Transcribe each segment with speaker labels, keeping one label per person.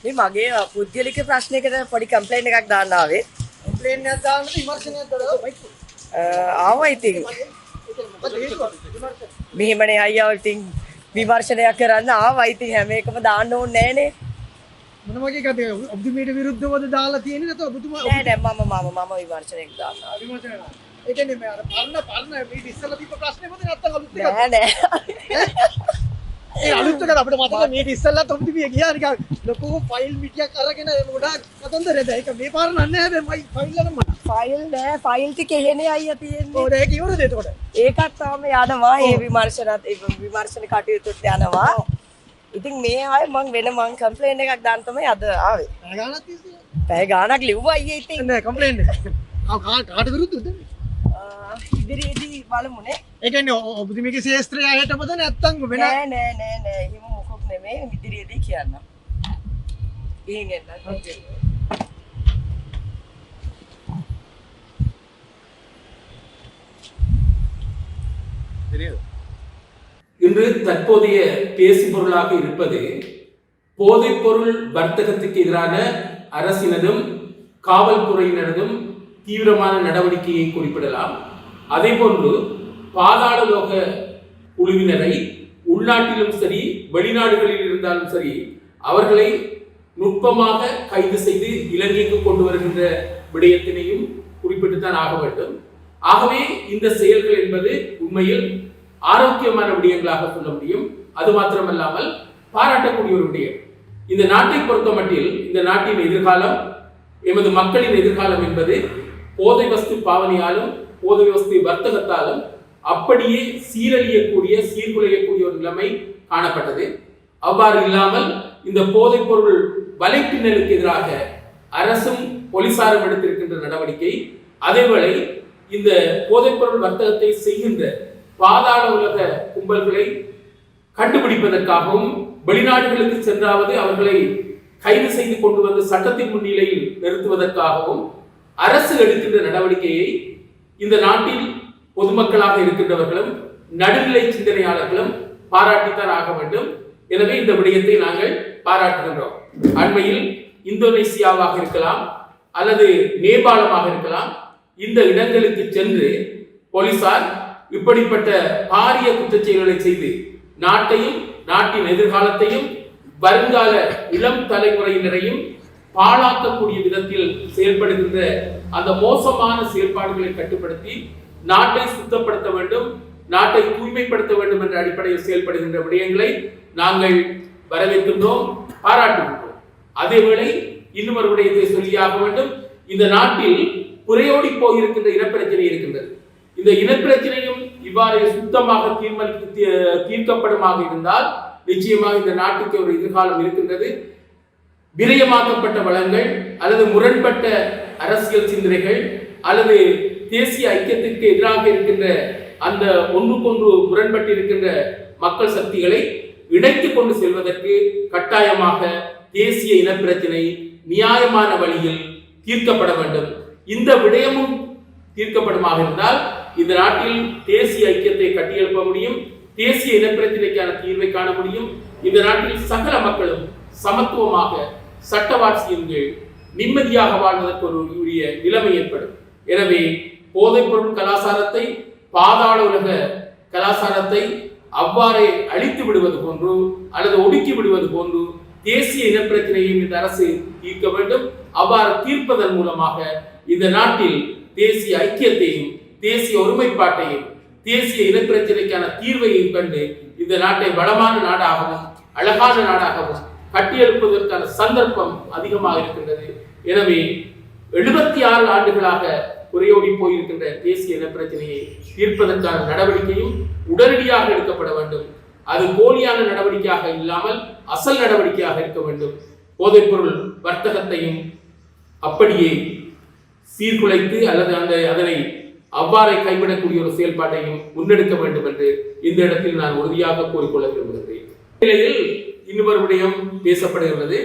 Speaker 1: මේ මගේ පුද්ගලික ප්‍රශ්නයකට පොඩි කම්ප්ලේන්ට් එකක් දාන්න ආවේ.
Speaker 2: කම්ප්ලේන්ට් එකක් දාන්න විමර්ශනයක් කරලා
Speaker 1: ආවා ඉතින්. මෙහෙමනේ අයියා ඉතින් විමර්ශනයක් කරන්න ආවා ඉතින් හැම එකම දාන්න ඕනේ නෑනේ.
Speaker 2: මොන වගේ කතාවද? ඔබතුමීට විරුද්ධවද දාලා තියෙන්නේ නැත්නම් ඔබතුමා
Speaker 1: නෑ මම විමර්ශනයක් දාන්න ආවා.
Speaker 2: විමර්ශනයක්. ඒ කියන්නේ මේ අර පරණ මේ ඉස්සලා තිබ්බ ප්‍රශ්නේ මොකද නැත්තම් අලුත් එකක්?
Speaker 1: නෑ.
Speaker 2: ඒ අලුත් එක අපිට මතක මේ ඉස්සල්ලාත් ඔබතුමිය ගියා නිකන් ලොකු ෆයිල් මිටියක් අරගෙන ගොඩාක් කතන්දරද ඒක මේ පාර නන්නේ හැබැයි ෆයිල් එක මම
Speaker 1: ෆයිල් නෑ ෆයිල් ටික එහෙනේ අයියා තියෙන්නේ.
Speaker 2: ඕක ඒක ඉවරද එතකොට?
Speaker 1: ඒකත් තාම යනවා. ඒ විමර්ශන කටයුතුත් යනවා. ඉතින් මේ ආයේ මං කම්ප්ලේන්ට් එකක් දාන්න තමයි අද ආවේ.
Speaker 2: පැය ගානක් තිස්සේ.
Speaker 1: පැය ගානක් ලිව්වා අයියේ ඉතින්.
Speaker 2: නෑ කම්ප්ලේන්ට් එක. කාට විරුද්ධද?
Speaker 1: ඉදිරියේදී බලමුනේ.
Speaker 2: ඒ කියන්නේ ඔබතුමීගේ ශේෂ්ත්‍රය ඇහෙටමද නැත්තම් වෙන
Speaker 1: නෑ එහෙම මොකක් නෙමෙයි ඉදිරියේදී කියන්න. ගිහින් එන්න.
Speaker 3: இன்று தற்போதைய பேசு பொருளாக இருப்பது போதைப் பொருள் வர்த்தகத்துக்கு எதிரான அரசினதும் காவல்துறையினரதும் தீவிரமான நடவடிக்கையை குறிப்பிடலாம். அதே போன்று பாதாள லோக குழுவினரை உள்நாட்டிலும் சரி வெளிநாடுகளில் இருந்தாலும் சரி அவர்களை நுட்பமாக கைது செய்து இலங்கைக்கு கொண்டு வருகின்ற விடயத்தினையும் குறிப்பிட்டுத்தான் ஆக வேண்டும். ஆகவே இந்த செயல்கள் என்பது உண்மையில் ஆரோக்கியமான விடயங்களாக சொல்ல முடியும். அது மாத்திரமல்லாமல் பாராட்டக்கூடிய ஒரு விடயம். இந்த நாட்டை பொறுத்த மட்டில் இந்த நாட்டின் எதிர்காலம் எமது மக்களின் எதிர்காலம் என்பது போதை வஸ்து பாவனையாலும் போதை வஸ்து வர்த்தகத்தாலும் அப்படியே சீர்குலையக்கூடிய ஒரு நிலைமை காணப்பட்டது. அவ்வாறு இல்லாமல் இந்த போதைப் பொருள் வலைப்பின்னலுக்கு எதிராக அரசும் போலீசாரும் எடுத்திருக்கின்ற நடவடிக்கை, அதேவேளை இந்த போதைப் பொருள் வர்த்தகத்தை செய்கின்ற பாதாள உலக கும்பல்களை கண்டுபிடிப்பதற்காகவும் வெளிநாடுகளுக்கு சென்றாவது அவர்களை கைது செய்து கொண்டு வந்து சட்டத்தின் முன்னிலையில் நிறுத்துவதற்காகவும் அரசு எடுக்கின்ற நடவடிக்கையை இந்த நாட்டில் பொதுமக்களாக இருக்கின்றவர்களும் நடுநிலை சிந்தனையாளர்களும் பாராட்டித்தான் ஆக வேண்டும். எனவே இந்த விடயத்தை நாங்கள் பாராட்டுகின்றோம். அண்மையில் இந்தோனேசியாவாக இருக்கலாம் அல்லது நேபாளமாக இருக்கலாம், இந்த இடங்களுக்கு சென்று போலீசார் இப்படிப்பட்ட பாரிய குற்றச்செயல்களை செய்து நாட்டையும் நாட்டின் எதிர்காலத்தையும் வருங்கால இளம் தலைமுறையினரையும் பாழாக்கக்கூடிய விதத்தில் செயல்படுகின்ற அந்த மோசமான செயல்பாடுகளை கட்டுப்படுத்தி நாட்டை சுத்தப்படுத்த வேண்டும், நாட்டை தூய்மைப்படுத்த வேண்டும் என்ற அடிப்படையில் செயல்படுகின்ற விடயங்களை நாங்கள் வரவேற்கின்றோம், பாராட்டுகின்றோம். அதேவேளை இன்னும் ஒரு விடயத்தை சொல்லியாக வேண்டும். இந்த நாட்டில் புரையோடி போயிருக்கின்ற இனப்பிரச்சனை இருக்கின்றது. இந்த இனப்பிரச்சனையும் இவ்வாறு சுத்தமாக தீர்க்கப்படுமாக இருந்தால் நிச்சயமாக இந்த நாட்டுக்கு ஒரு எதிர்காலம் இருக்கின்றது. விரயமாக்கப்பட்ட வளங்கள் அல்லது முரண்பட்ட அரசியல் சிந்தனைகள் அல்லது தேசிய ஐக்கியத்திற்கு எதிராக இருக்கின்ற அந்த ஒன்றுக்கொன்று முரண்பட்டு இருக்கின்ற மக்கள் சக்திகளை இணைத்துக் கொண்டு செல்வதற்கு கட்டாயமாக தேசிய இனப்பிரச்சனை நியாயமான வழியில் தீர்க்கப்பட வேண்டும். இந்த விடயமும் தீர்க்கப்படுமாக இருந்தால் இந்த நாட்டில் தேசிய ஐக்கியத்தை கட்டியெழுப்ப முடியும், தேசிய இனப்பிரச்சனைக்கான தீர்வை காண முடியும். இந்த நாட்டில் சகல மக்களும் சமத்துவமாக சட்டவாட்சியின் கீழ் நிம்மதியாக வாழ்வதற்கு ஒரு உரிய நிலைமை ஏற்படும். எனவே போதைப் பொருள் கலாச்சாரத்தை, பாதாள உலக கலாச்சாரத்தை அவ்வாறே அழித்து விடுவது போன்று அல்லது ஒடுக்கி விடுவது போன்று தேசிய இனப்பிரச்சனையும் இந்த அரசு தீர்க்க வேண்டும். அவ்வாறு தீர்ப்பதன் மூலமாக இந்த நாட்டில் தேசிய ஐக்கியத்தையும் தேசிய ஒருமைப்பாட்டையும் தேசிய இனப்பிரச்சனைக்கான தீர்வையும் கண்டு இந்த நாட்டை வளமான நாடாகவும் அழகான நாடாகவும் கட்டியெழுப்பதற்கான சந்தர்ப்பம் அதிகமாக இருக்கின்றது. எனவே 76 ஆண்டுகளாக குறையோடி போயிருக்கின்ற தேசிய இனப்பிரச்சனையை தீர்ப்பதற்கான நடவடிக்கையும் உடனடியாக எடுக்கப்பட வேண்டும். அது போலியான நடவடிக்கையாக இல்லாமல் அசல் நடவடிக்கையாக இருக்க வேண்டும். போதைப்பொருள் வர்த்தகத்தையும் அப்படியே சீர்குலைத்து அல்லது அதனை அவ்வாறே கைவிடக்கூடிய ஒரு செயல்பாட்டையும் முன்னெடுக்க வேண்டும் என்று இந்த இடத்தில் நான் உறுதியாக கூறிக்கொள்ள விரும்புகிறேன். நிலையில் இன்னொரு விடயம் பேசப்படுகிறது.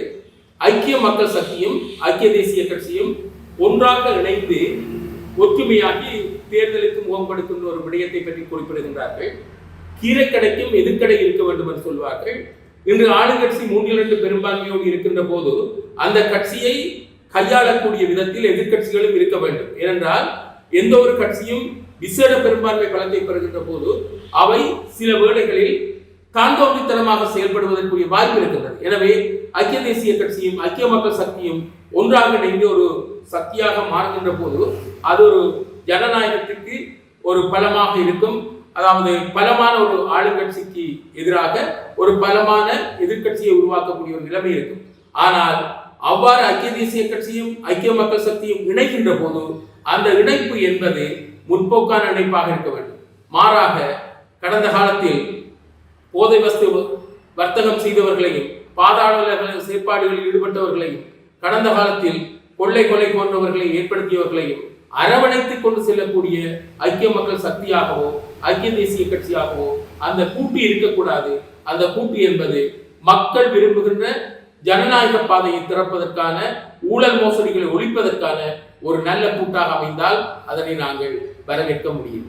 Speaker 3: ஐக்கிய மக்கள் சக்தியும் ஐக்கிய தேசிய கட்சியும் ஒன்றாக இணைந்து ஒற்றுமையாகி தேர்தலுக்கு முகம் கொடுக்கின்ற ஒரு விடயத்தை பற்றி குறிப்பிடுகின்றார்கள். கீரை கடைக்கும் எதிர்க்கடை இருக்க வேண்டும் என்று சொல்வார்கள். இன்று ஆளுங்கட்சி 3/2 பெரும்பான்மையோடு இருக்கின்ற போது அந்த கட்சியை கையாளக்கூடிய விதத்தில் எதிர்க்கட்சிகளும் இருக்க வேண்டும். ஏனென்றால் எந்த ஒரு கட்சியும் விசேட பெரும்பான்மை பலத்தை பெறுகின்ற போது அவை சில வேளைகளில் தாந்தோன்றித்தனமாக செயல்படுவதற்குரிய வாய்ப்பு இருக்கின்றது. எனவே ஐக்கிய தேசிய கட்சியும் ஐக்கிய மக்கள் சக்தியும் ஒன்றாக இணைந்து ஒரு சக்தியாக மாறுகின்ற போது அது ஒரு ஜனநாயகத்திற்கு ஒரு பலமாக இருக்கும். அதாவது பலமான ஒரு ஆளுங்கட்சிக்கு எதிராக ஒரு பலமான எதிர்கட்சியை உருவாக்கக்கூடிய ஒரு நிலைமை இருக்கும். ஆனால் அவ்வாறு ஐக்கிய தேசிய கட்சியும் ஐக்கிய மக்கள் சக்தியும் இணைகின்ற போது அந்த இணைப்பு என்பது முற்போக்கான இணைப்பாக இருக்க வேண்டும். மாறாக கடந்த காலத்தில் போதை வஸ்து வர்த்தகம் செய்தவர்களையும் பாதாள செயற்பாடுகளில் ஈடுபட்டவர்களையும் கடந்த காலத்தில் கொள்ளை போன்றவர்களை ஏற்படுத்தியவர்களையும் அரவணைத்துக் கொண்டு செல்லக்கூடிய ஐக்கிய மக்கள் சக்தியாகவோ ஐக்கிய தேசிய கட்சியாகவோ அந்த கூட்டு இருக்கக்கூடாது. அந்த கூட்டு என்பது மக்கள் விரும்புகின்ற ஜனநாயக பாதையை திறப்பதற்கான ஊழல் மோசடிகளை ஒழிப்பதற்கான ஒரு நல்ல கூட்டாக அமைந்தால் அதனை நாங்கள் வரவேற்க முடியும்.